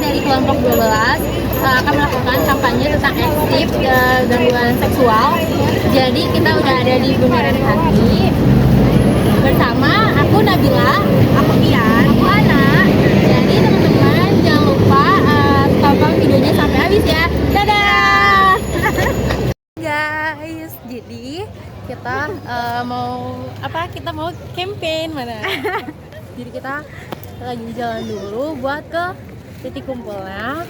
dari kelompok 12 akan melakukan kampanye tentang eksib gangguan seksual. Jadi kita udah ada di Bundaran HI bersama aku Nabila, aku Tian, aku Ana. Jadi teman-teman jangan lupa tonton videonya sampai habis ya. Dadah guys, jadi kita mau campaign mana? Jadi kita lagi jalan dulu buat ke titik kumpulnya,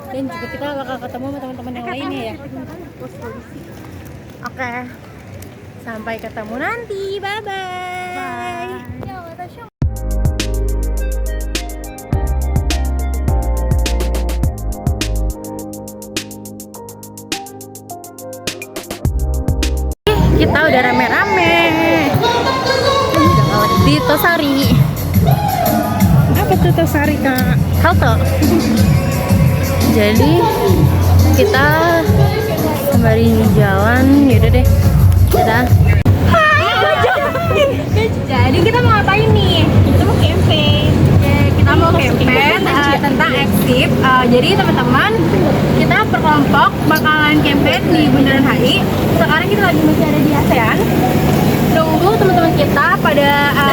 dan juga kita bakal ketemu sama teman-teman yang lainnya ya. Oke, sampai ketemu nanti, bye bye. Kita udah rame-rame di Tosari. Apa tuh Tosari, Kak? Halte. Jadi kita sembari jalan, yaudah deh. Dadah. Jadi kita mau ngapain nih? Kita mau campaign. Kita mau campaign tentang eksib. Jadi teman-teman, kita per kelompok bakalan campaign di Bundaran HI. Sekarang kita lagi masih ada di ASEAN. Tunggu teman-teman kita pada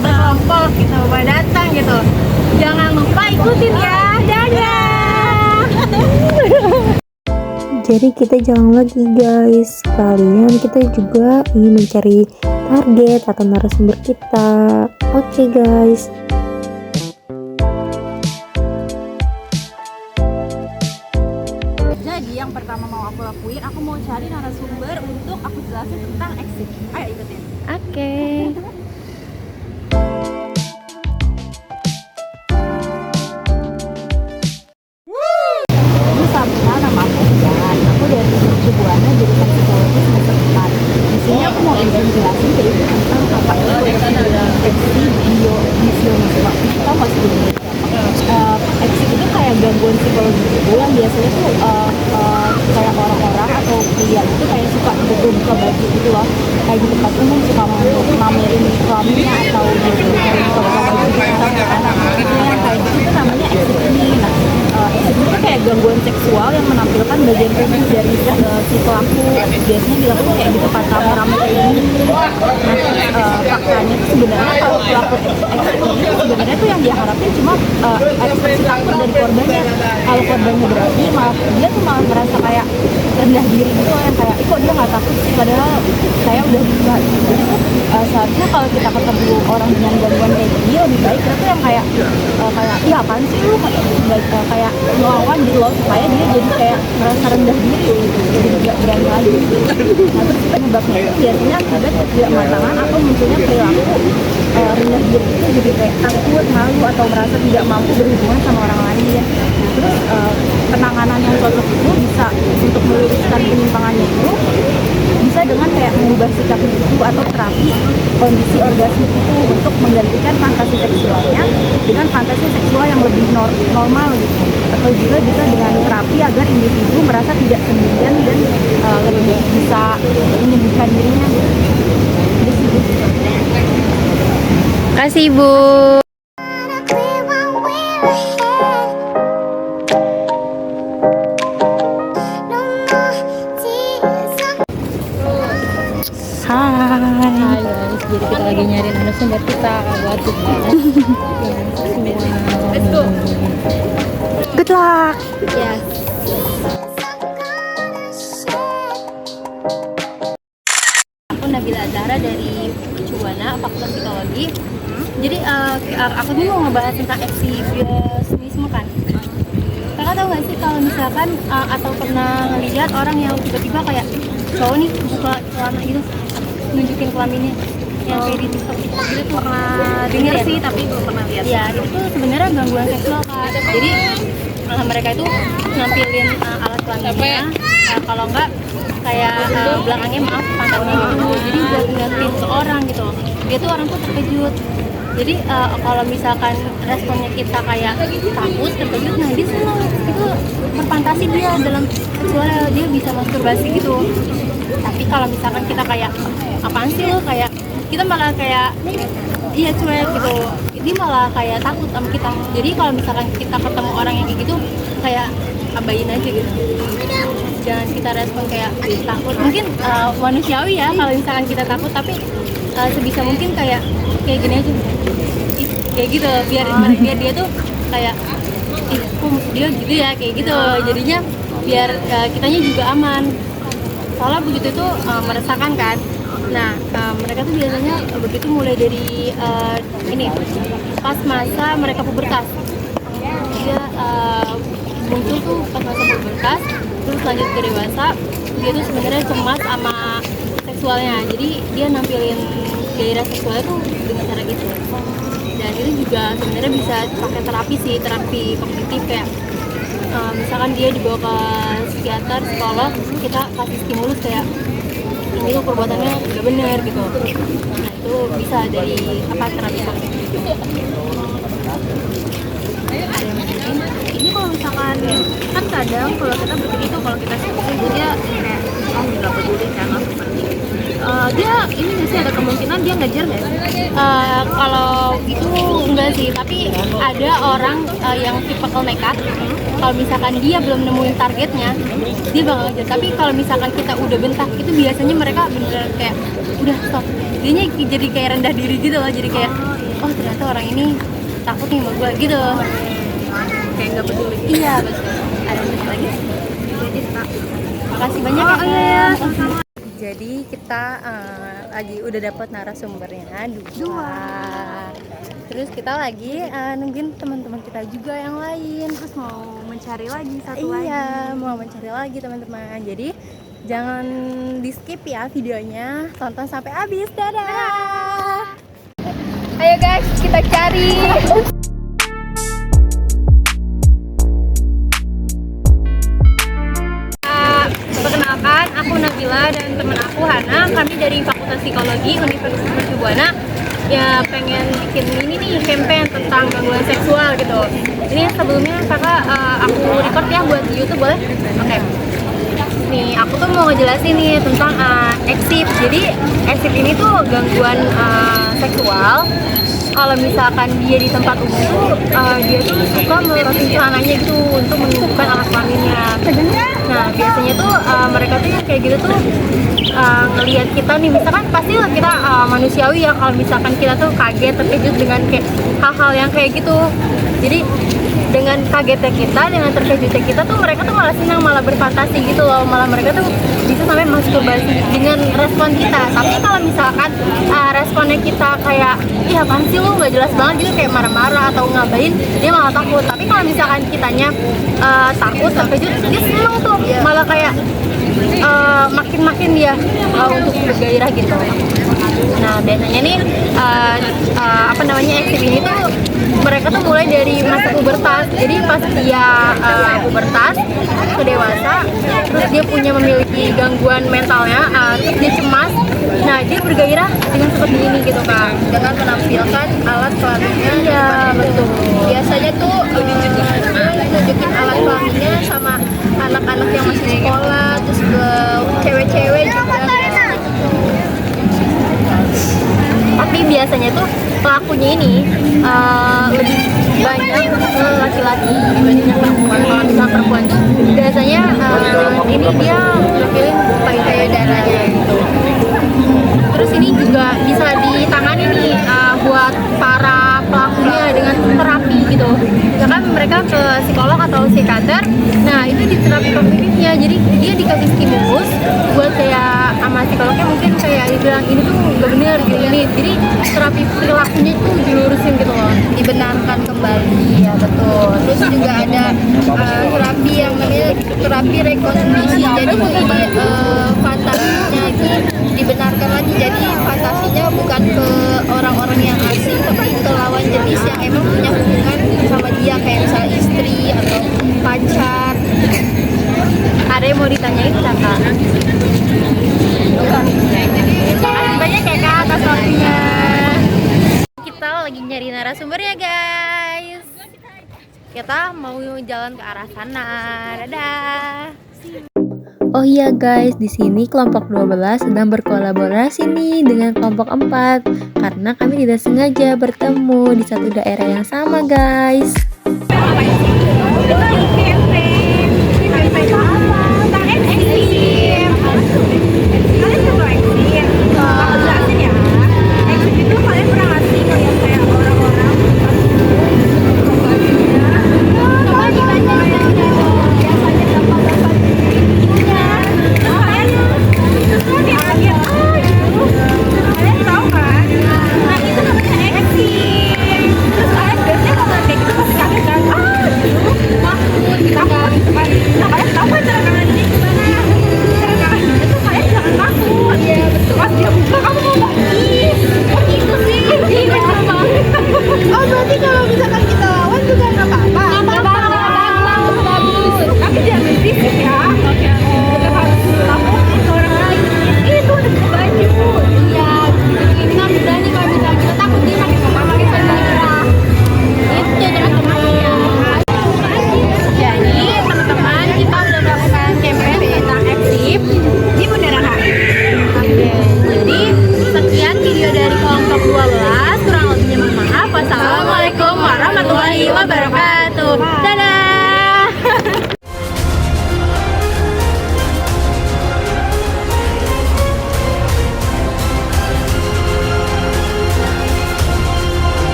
berkelompok gitu, pada datang gitu. Jangan lupa ikutin ya. Dadah. Jadi kita jalan lagi guys. Sekalian kita juga ingin mencari target atau narasumber kita. Oke guys. Jadi yang pertama mau aku lakuin, aku mau cari narasumber untuk aku jelasin tentang eksib. Ayo ikutin. Oke. Ini Sabrina, nama aku Ian. Aku dari Cibuana jurusan psikologi semester 4. Di sini aku mau izin jelasin ke ibu tentang apa itu eksib biomasiwa. Tahu nggak sih ini? Eksib itu kayak gangguan psikologi itu yang biasanya tuh kayak orang-orang atau pria itu kayak suka buka baju gitu loh, kayak di tempat umum suka mamerin kelaminnya atau buka baju gitu anak-anaknya, kayak gitu itu namanya eksib ini. Nah, eksib itu kayak gangguan seksual yang menampilkan bagian tubuh dari si pelaku, biasanya dilakukan kayak di tempat rame-rame kayak gini. Nah, faktanya itu sebenarnya kalau pelaku eksib ini sebenarnya tuh yang diharapin cuma ekspresi takut dari korbannya. Kalau korbannya berarti malah dia tuh malah merasa kayak rendah diri gitu, yang kayak kok dia nggak takut sih, padahal saya udah bisa. Jadi tuh seharusnya kalau kita ketemu orang dengan gangguan kayak gini lebih baik kita tuh yang kayak iya apaan sih lu, kayak ngelawan gitu loh, supaya dia jadi kayak merasa rendah diri gitu, jadi nggak berani lagi. Nah terus penyebabnya itu biasanya akibat ketidakmatangan atau munculnya perilaku rendah diri itu, jadi kayak takut, malu, atau merasa tidak mampu berhubungan sama orang lain. Terus penanganan yang cocok itu bisa untuk meluruskan penyimpangannya itu bisa dengan kayak mengubah sikap itu atau terapi kondisi orgasme itu untuk menggantikan fantasi seksualnya dengan fantasi seksual yang lebih normal gitu, atau juga bisa dengan terapi agar individu merasa tidak sendirian dan lebih bisa menyembuhkan dirinya gitu. Kasih Bu. Hai guys, jadi kita lagi nyari narasumber kita buat kita. Let's go. Good luck. Yes. Aku Nabila Zahra dari Cibuana, Fakultas Psikologi. Jadi aku nih mau ngebahas tentang ekshibisionisme kan. Kakak tahu nggak sih kalau misalkan atau pernah ngelihat orang yang tiba-tiba kayak cowok nih buka celana gitu, nunjukin kelaminnya yang kayak di TikTok gitu tuh. Pernah denger sih tapi belum pernah lihat. Ya itu tuh sebenarnya gangguan seksual Kak. Jadi mereka itu nampilin alat kelaminnya, kalau enggak kayak belakangnya pantatnya gitu. Jadi buat ngeliatin seorang gitu. Dia tuh orang tuh terkejut. Jadi kalau misalkan responnya kita kayak takut, terkejut, nah dia senang itu berfantasi dia dalam seksualnya, dia bisa masturbasi gitu. Tapi kalau misalkan kita kayak apaan sih lo, kayak kita malah kayak iya cuek gitu, dia malah kayak takut sama kita. Jadi kalau misalkan kita ketemu orang yang kayak gitu, kayak abain aja gitu. Jangan kita respon kayak takut. Mungkin manusiawi ya kalau misalkan kita takut, tapi sebisa mungkin kayak gini aja. Kayak gitu, biar dia tuh kayak dia gitu ya, kayak gitu. Jadinya biar kitanya juga aman. Soalnya begitu itu meresahkan kan. Nah, mereka tuh biasanya begitu mulai dari ini pas masa mereka pubertas. Dia muncul tuh pas masa pubertas, terus lanjut ke dewasa. Dia tuh sebenarnya cemas sama seksualnya. Jadi dia nampilin gairah seksualnya tuh dengan cara gitu. Dan itu juga sebenarnya bisa pakai terapi sih, terapi kognitif kayak misalkan dia dibawa ke psikiater, psikolog, kita kasih stimulus kayak ini tuh perbuatannya nggak benar gitu. Nah itu bisa dari terapi kognitif. Ada yang mungkin ini kalau misalkan kan kadang kalau kita begitu, kalau kita sibuk dia kayak nggak peduli kan langsung pergi. Dia ini nggak sih ada kemungkinan dia ngejar nggak sih? Kalau itu enggak sih, tapi ada orang yang tipikal nekat. Kalau misalkan dia belum nemuin targetnya, dia bakal ngejar. Tapi kalau misalkan kita udah bentak, itu biasanya mereka bener kayak udah stop. Dianya jadi kayak rendah diri gitu loh, jadi kayak oh ternyata orang ini takut nih sama gue gitu. Kayak nggak peduli. Iya betul. Ada yang lagi? Jadi makasih banyak ya. Jadi kita lagi udah dapat narasumbernya dua. Terus kita lagi nungguin teman-teman kita juga yang lain. Terus mau mencari lagi satu lagi. Iya, mau mencari lagi teman-teman. Jadi jangan di skip ya videonya, tonton sampai habis. Dadah. Ayo guys, kita cari. Perkenalkan, aku Nabila dan teman aku Hana. Kami dari Fakultas Psikologi Universitas Mercubuana. Ya pengen bikin ini nih campaign tentang gangguan seksual gitu. Ini sebelumnya kakak aku record ya buat di YouTube, boleh? Oke. Nih aku tuh mau ngejelasin nih tentang eksip. Jadi eksip ini tuh gangguan seksual. Kalau misalkan dia di tempat umum tuh dia tuh suka melepasin celananya gitu untuk menunjukkan alat kelaminnya. Nah biasanya tuh mereka tuh yang kayak gitu tuh ngelihat kita nih, misalkan pasti lah kita manusiawi ya kalau misalkan kita tuh kaget terkejut dengan kayak hal-hal yang kayak gitu. Jadi dengan kagetnya kita, dengan terkejutnya kita tuh mereka tuh malah senang, malah berfantasi gitu loh, malah mereka tuh bisa sampai masturbasi dengan respon kita. Tapi kalau misalkan responnya kita kayak ih apaan sih lu, nggak jelas banget gitu, kayak marah-marah atau ngabain, dia malah takut. Tapi kalau misalkan kitanya takut, terkejut, dia senang tuh, malah kayak makin-makin dia untuk bergairah gitu. Nah biasanya nih eksip ini tuh mereka tuh mulai dari masa pubertas. Jadi pas dia pubertas ke dewasa, terus dia memiliki gangguan mentalnya, terus dia cemas. Nah dia bergairah dengan seperti ini gitu kan, dengan menampilkan alat kelaminnya. Iya betul. Biasanya tuh nunjukin alat kelaminnya sama anak-anak yang masih sekolah, terus ke cewek-cewek juga. Tapi biasanya tuh pelakunya ini lebih banyak laki-laki dibandingkan perempuan. Kalau misalnya perempuan tuh biasanya ini dia nampilin kayak darahnya gitu. Terus ini juga bisa ditangani nih buat para pelakunya dengan terapi gitu. Misalkan mereka ke psikolog atau psikiater, nah itu di terapi kognitifnya. Jadi dia dikasih stimulus buat kayak sama psikolognya, mungkin kayak dibilang ini tuh gak bener gini. Jadi terapi perilakunya itu dilurusin gitu loh, dibenarkan kembali. Ya betul. Terus juga ada terapi yang namanya terapi rekonstruksi. Jadi fantasinya itu dibenarkan lagi. Jadi fantasinya bukan ke orang-orang yang asing, tapi ke lawan jenis yang emang punya hubungan sama dia, kayak misalnya istri atau pacar. Ada yang mau ditanyain kakak? Makasih banyak ya kak atas waktunya. Kita lagi nyari narasumber ya guys. Kita mau jalan ke arah sana. Dadah. Oh iya guys, di sini kelompok 12 sedang berkolaborasi nih dengan kelompok 4 karena kami tidak sengaja bertemu di satu daerah yang sama guys.